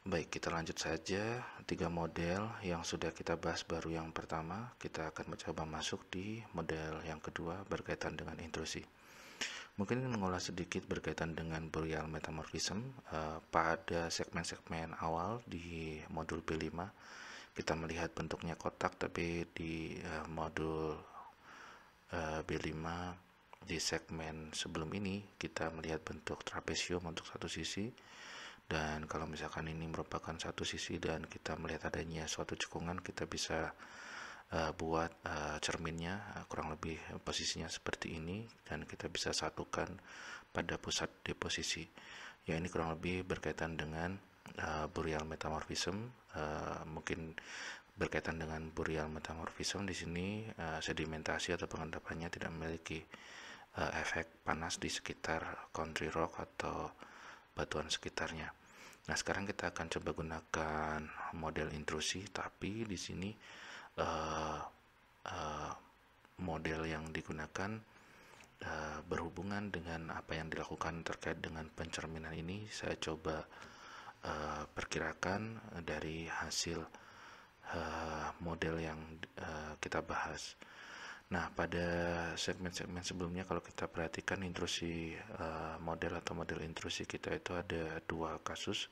Baik, kita lanjut saja. 3 model yang sudah kita bahas baru yang pertama, kita akan mencoba masuk di model yang kedua berkaitan dengan intrusi. Mungkin mengulas sedikit berkaitan dengan Boreal Metamorphism. Pada segmen-segmen awal di modul B5, kita melihat bentuknya kotak, tapi di modul B5 di segmen sebelum ini kita melihat bentuk trapesium untuk satu sisi. Dan kalau misalkan ini merupakan satu sisi dan kita melihat adanya suatu cekungan, kita bisa buat cerminnya kurang lebih posisinya seperti ini, dan kita bisa satukan pada pusat deposisi. Ya, ini kurang lebih berkaitan dengan Boreal Metamorphism. Mungkin berkaitan dengan Boreal Metamorphism di sini sedimentasi atau pengendapannya tidak memiliki efek panas di sekitar country rock atau batuan sekitarnya. Nah, sekarang kita akan coba gunakan model intrusi, tapi di sini model yang digunakan berhubungan dengan apa yang dilakukan terkait dengan pencerminan ini. Saya coba perkirakan dari hasil model yang kita bahas. Nah, pada segmen-segmen sebelumnya kalau kita perhatikan intrusi model atau model intrusi kita itu ada 2 kasus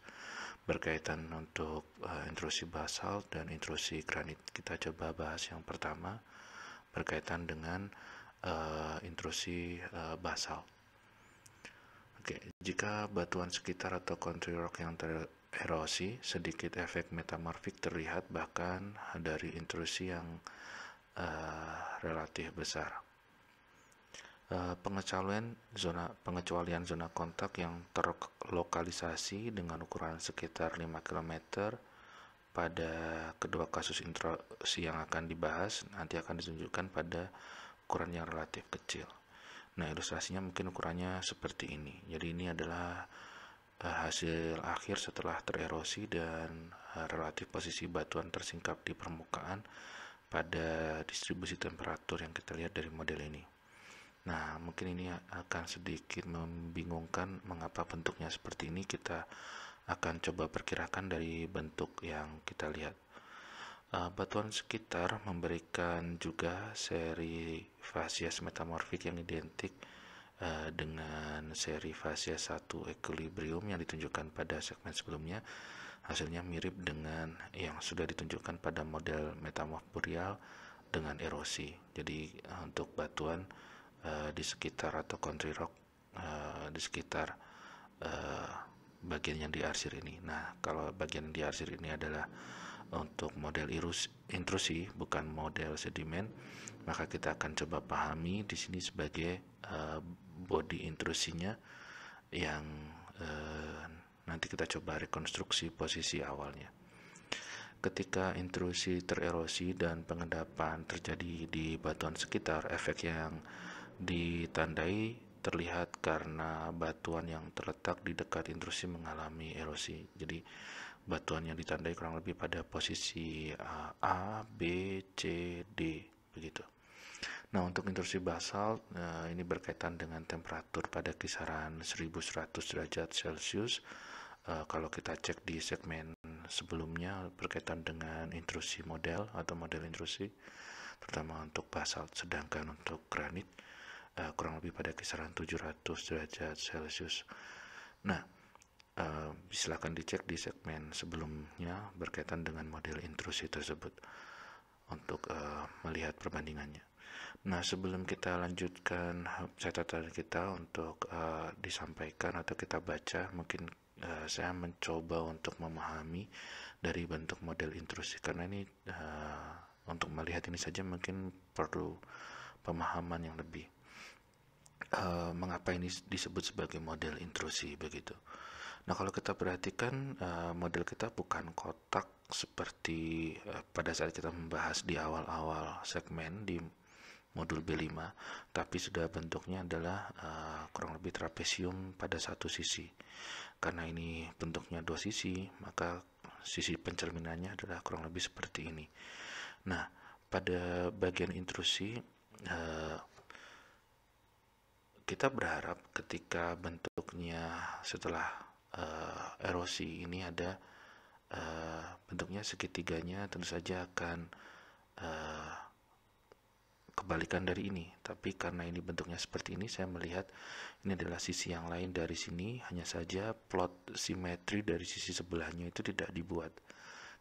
berkaitan untuk intrusi basalt dan intrusi granit. Kita coba bahas yang pertama berkaitan dengan intrusi basalt. Oke, jika batuan sekitar atau country rock yang tererosi, sedikit efek metamorfik terlihat bahkan dari intrusi yang relatif besar. Pengecualian zona kontak yang terlokalisasi dengan ukuran sekitar 5 km pada kedua kasus intrusi yang akan dibahas nanti akan ditunjukkan pada ukuran yang relatif kecil. Nah, ilustrasinya mungkin ukurannya seperti ini. Jadi ini adalah hasil akhir setelah tererosi dan relatif posisi batuan tersingkap di permukaan pada distribusi temperatur yang kita lihat dari model ini. Nah, mungkin ini akan sedikit membingungkan mengapa bentuknya seperti ini. Kita akan coba perkirakan dari bentuk yang kita lihat. Batuan sekitar memberikan juga seri fasies metamorfik yang identik dengan seri fasies 1 equilibrium yang ditunjukkan pada segmen sebelumnya. Hasilnya mirip dengan yang sudah ditunjukkan pada model metamorf boreal dengan erosi. Jadi untuk batuan di sekitar atau country rock di sekitar bagian yang diarsir ini. Nah, kalau bagian yang diarsir ini adalah untuk model intrusi, bukan model sedimen, maka kita akan coba pahami di sini sebagai body intrusinya yang nanti kita coba rekonstruksi posisi awalnya. Ketika intrusi tererosi dan pengendapan terjadi di batuan sekitar, efek yang ditandai terlihat karena batuan yang terletak di dekat intrusi mengalami erosi. Jadi batuan yang ditandai kurang lebih pada posisi A, B, C, D begitu. Nah, untuk intrusi basalt ini berkaitan dengan temperatur pada kisaran 1100 derajat Celcius. Kalau kita cek di segmen sebelumnya berkaitan dengan intrusi model atau model intrusi, terutama untuk basalt, sedangkan untuk granit kurang lebih pada kisaran 700 derajat Celcius. Nah, silakan dicek di segmen sebelumnya berkaitan dengan model intrusi tersebut untuk melihat perbandingannya. Nah, sebelum kita lanjutkan catatan kita untuk disampaikan atau kita baca, mungkin saya mencoba untuk memahami dari bentuk model intrusi, karena ini untuk melihat ini saja mungkin perlu pemahaman yang lebih. Mengapa ini disebut sebagai model intrusi begitu. Nah, kalau kita perhatikan model kita bukan kotak seperti pada saat kita membahas di awal-awal segmen di modul B5, tapi sudah bentuknya adalah kurang lebih trapesium pada satu sisi. Karena ini bentuknya 2 sisi, maka sisi pencerminannya adalah kurang lebih seperti ini. Nah, pada bagian intrusi kita berharap ketika bentuknya setelah erosi ini ada bentuknya segitiganya tentu saja akan kebalikan dari ini, tapi karena ini bentuknya seperti ini, saya melihat ini adalah sisi yang lain dari sini, hanya saja plot simetri dari sisi sebelahnya itu tidak dibuat,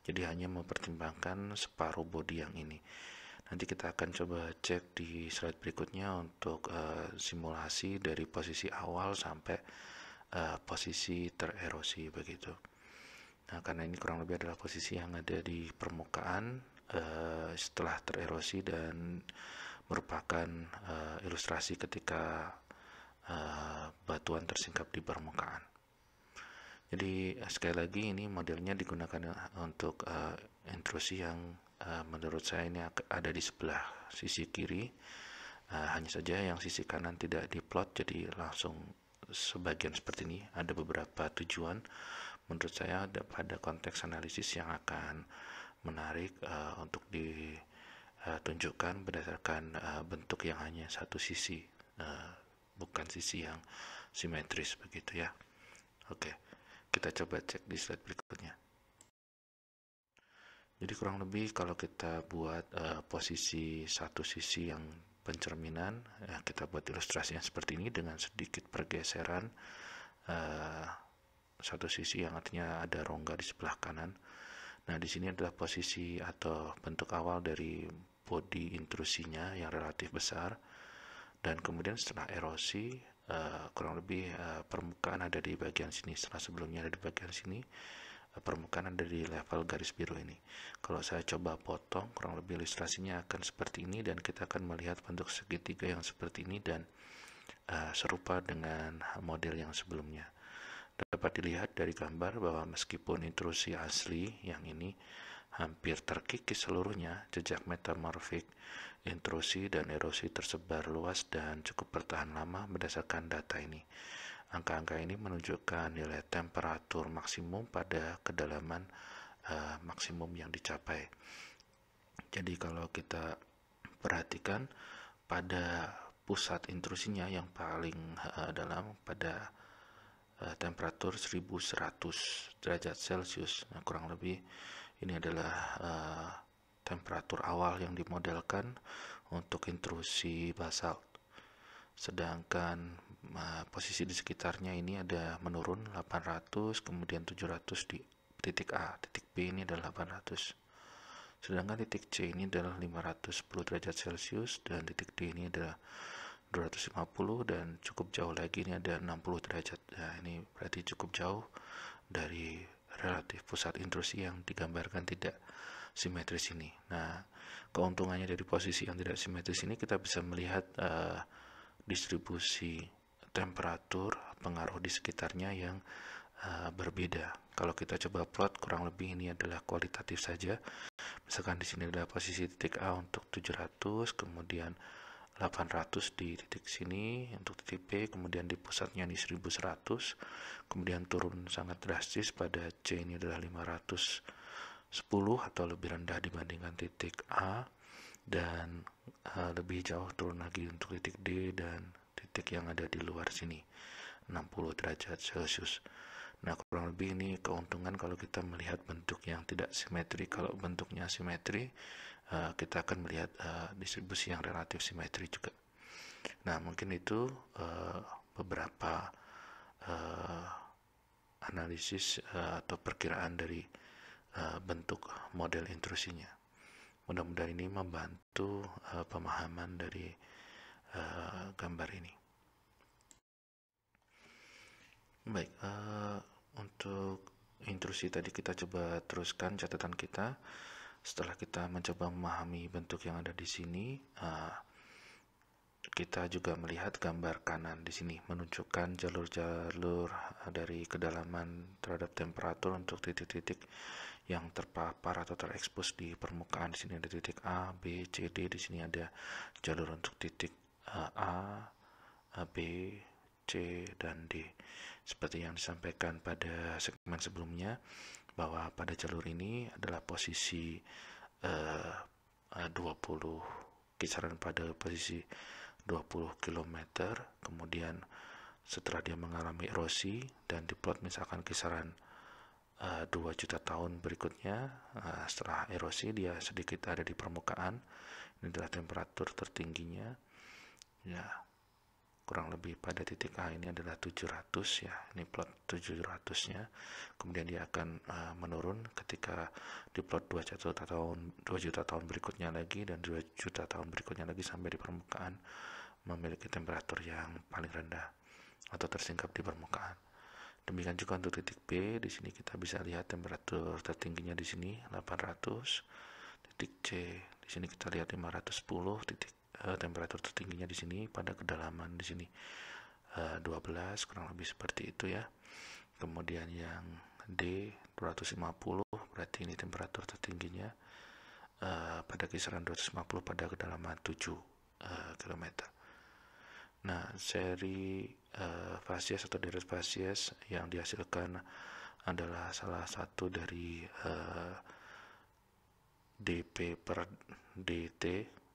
jadi hanya mempertimbangkan separuh bodi yang ini. Nanti kita akan coba cek di slide berikutnya untuk simulasi dari posisi awal sampai posisi tererosi begitu. Nah, karena ini kurang lebih adalah posisi yang ada di permukaan setelah tererosi dan merupakan ilustrasi ketika batuan tersingkap di permukaan. Jadi sekali lagi ini modelnya digunakan untuk intrusi yang menurut saya ini ada di sebelah sisi kiri. Hanya saja yang sisi kanan tidak diplot, jadi langsung sebagian seperti ini. Ada beberapa tujuan menurut saya pada konteks analisis yang akan menarik untuk ditunjukkan berdasarkan bentuk yang hanya satu sisi, bukan sisi yang simetris begitu ya. Oke, kita coba cek di slide berikutnya. Jadi kurang lebih kalau kita buat posisi satu sisi yang pencerminan, kita buat ilustrasinya seperti ini dengan sedikit pergeseran satu sisi, yang artinya ada rongga di sebelah kanan. Nah, di sini adalah posisi atau bentuk awal dari bodi intrusinya yang relatif besar, dan kemudian setelah erosi kurang lebih permukaan ada di bagian sini, setelah sebelumnya ada di bagian sini, permukaan ada di level garis biru ini. Kalau saya coba potong, kurang lebih ilustrasinya akan seperti ini, dan kita akan melihat bentuk segitiga yang seperti ini dan serupa dengan model yang sebelumnya. Dapat dilihat dari gambar bahwa meskipun intrusi asli yang ini hampir terkikis seluruhnya, jejak metamorfik intrusi dan erosi tersebar luas dan cukup bertahan lama berdasarkan data ini. Angka-angka ini menunjukkan nilai temperatur maksimum pada kedalaman maksimum yang dicapai. Jadi kalau kita perhatikan pada pusat intrusinya yang paling dalam pada temperatur 1100 derajat Celcius. Nah, kurang lebih ini adalah temperatur awal yang dimodelkan untuk intrusi basalt. Sedangkan posisi di sekitarnya ini ada menurun 800, kemudian 700 di titik A, titik B ini adalah 800. Sedangkan titik C ini adalah 510 derajat Celcius dan titik D ini adalah 250, dan cukup jauh lagi ini ada 60 derajat. Nah, ini berarti cukup jauh dari relatif pusat intrusi yang digambarkan tidak simetris ini. Nah, keuntungannya dari posisi yang tidak simetris ini, kita bisa melihat distribusi temperatur pengaruh di sekitarnya yang berbeda. Kalau kita coba plot, kurang lebih ini adalah kualitatif saja. Misalkan di sini adalah posisi titik A untuk 700, kemudian 800 di titik sini untuk titik B, kemudian di pusatnya ini 1100, kemudian turun sangat drastis pada C ini adalah 510 atau lebih rendah dibandingkan titik A, dan lebih jauh turun lagi untuk titik D dan titik yang ada di luar sini 60 derajat Celcius. Nah, kurang lebih ini keuntungan kalau kita melihat bentuk yang tidak simetri. Kalau bentuknya simetri, kita akan melihat distribusi yang relatif simetri juga. Nah, mungkin itu beberapa analisis atau perkiraan dari bentuk model intrusinya. Mudah-mudahan ini membantu pemahaman dari gambar ini. Baik, untuk intrusi tadi kita coba teruskan catatan kita. Setelah kita mencoba memahami bentuk yang ada di sini, kita juga melihat gambar kanan di sini menunjukkan jalur-jalur dari kedalaman terhadap temperatur untuk titik-titik yang terpapar atau terekspos di permukaan. Di sini ada titik A, B, C, D. Di sini ada jalur untuk titik A, B, C, dan D. Seperti yang disampaikan pada segmen sebelumnya, bahwa pada jalur ini adalah posisi 20, kisaran pada posisi 20 km, kemudian setelah dia mengalami erosi dan diplot misalkan kisaran 2 juta tahun berikutnya, setelah erosi dia sedikit ada di permukaan. Ini adalah temperatur tertingginya, ya kurang lebih pada titik A ini adalah 700 ya, ini plot 700 nya, kemudian dia akan menurun ketika di plot 2 juta tahun berikutnya lagi, dan 2 juta tahun berikutnya lagi sampai di permukaan memiliki temperatur yang paling rendah atau tersingkap di permukaan. Demikian juga untuk titik B, di sini kita bisa lihat temperatur tertingginya di sini 800. Titik C, di sini kita lihat 510. Temperatur tertingginya di sini pada kedalaman di sini 12, kurang lebih seperti itu ya. Kemudian yang D 250, berarti ini temperatur tertingginya pada kisaran 250 pada kedalaman 7 km. Nah, seri fasies atau deret fasies yang dihasilkan adalah salah satu dari dP per dt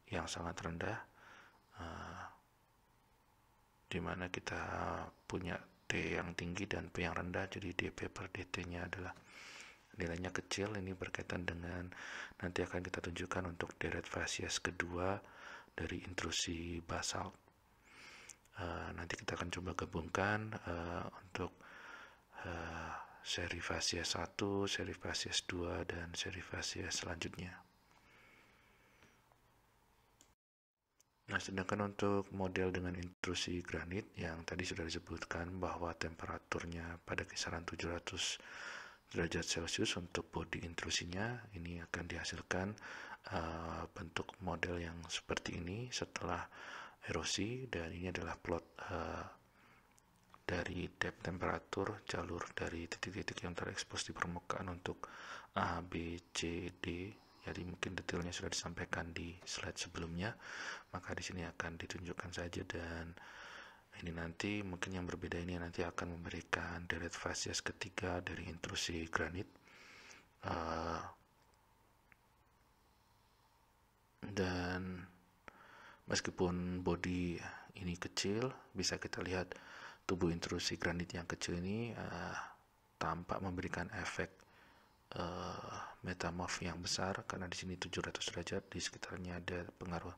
yang sangat rendah, di mana kita punya T yang tinggi dan P yang rendah, jadi dP per dt nya adalah nilainya kecil. Ini berkaitan dengan nanti akan kita tunjukkan untuk deret fasies kedua dari intrusi basalt. Nanti kita akan coba gabungkan untuk seri fasies 1, seri fasies 2, dan seri fasies selanjutnya. Nah, sedangkan untuk model dengan intrusi granit yang tadi sudah disebutkan bahwa temperaturnya pada kisaran 700 derajat Celcius untuk bodi intrusinya, ini akan dihasilkan bentuk model yang seperti ini setelah erosi, dan ini adalah plot dari depth temperatur jalur dari titik-titik yang terekspos di permukaan untuk A, B, C, D. Jadi mungkin detailnya sudah disampaikan di slide sebelumnya, maka di sini akan ditunjukkan saja. Dan ini nanti mungkin yang berbeda ini nanti akan memberikan deret fasies ketiga dari intrusi granit. Dan meskipun bodi ini kecil, bisa kita lihat tubuh intrusi granit yang kecil ini tampak memberikan efek metamorf yang besar, karena di sini 700 derajat, di sekitarnya ada pengaruh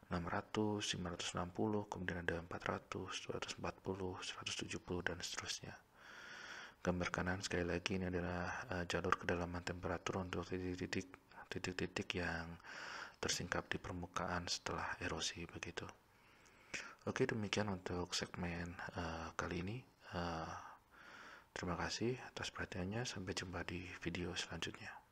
600, 560, kemudian ada 400, 240, 170, dan seterusnya. Gambar kanan sekali lagi ini adalah jalur kedalaman temperatur untuk titik-titik yang tersingkap di permukaan setelah erosi begitu. Oke, demikian untuk segmen kali ini. Terima kasih atas perhatiannya. Sampai jumpa di video selanjutnya.